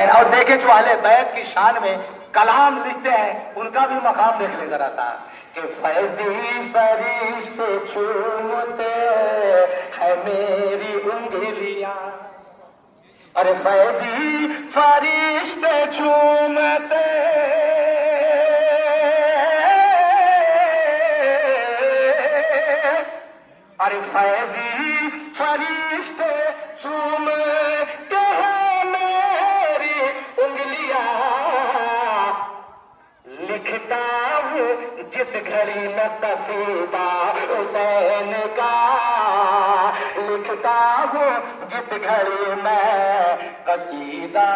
اور دیکھیں جو اہل بیت کی شان میں کلام لکھتے ہیں ان کا بھی مقام دیکھ لیں ذرا سا کہ فیضی فرشتے چومتے ہے میری انگلیاں، ارے فیضی فرشتے چومتے ارے فیضی فرشتے چومتے ہیں میری انگلیاں، لکھتا ہوں جس گھڑی میں قصیدہ حسین کا، لکھتا ہوں جس گھڑی میں قصیدہ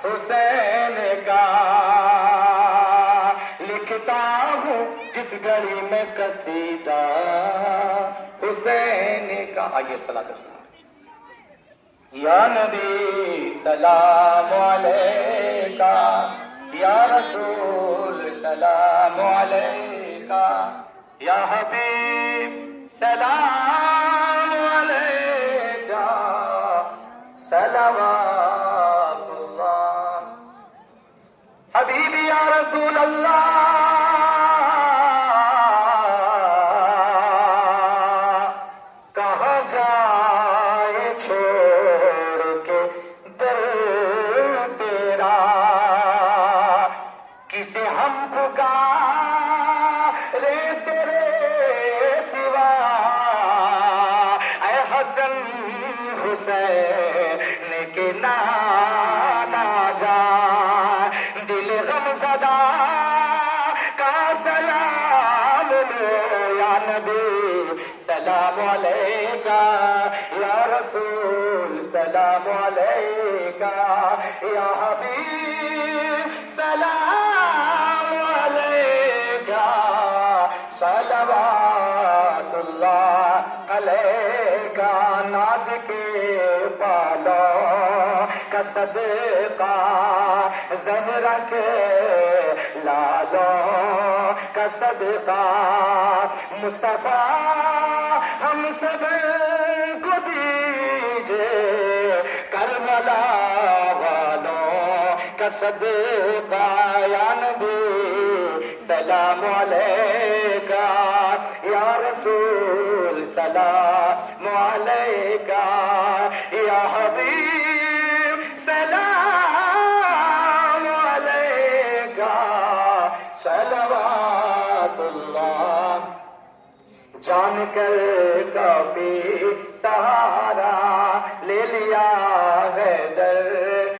حسین کا، لکھتا ہوں جس گھڑی میں قصیدہ حسین کا۔ آئیے صلاۃ والسلام۔ یا نبی سلام علیکہ، یا رسول سلام علیکہ، یا حبیب سلام علیکہ، صلوات اللہ۔ حبیبی یا رسول اللہ، کہاں جائے چھوڑ کے دل تیرا، کسے ہم پکارے تیرے سوا، اے حسن حسین کے نانا جان، دل غم زدہ کا سلام لو، یا نبی سلام علیکہ، یا رسول سلام علیکہ، یا حبیب سلام علیکہ، صلوات اللہ علیکہ۔ ناز کے بالوں کا صدقہ، زہرا کے لالوں کا صدقہ، مصطفیٰ ہم سب کو دیجئے، کربلا والوں کا صدقہ، یا نبی سلام علیکہ، یا رسول سلام علیکہ، یا حبیب سلام علیکہ، صلوات اللہ۔ جان کر کافی سہارا لے لیا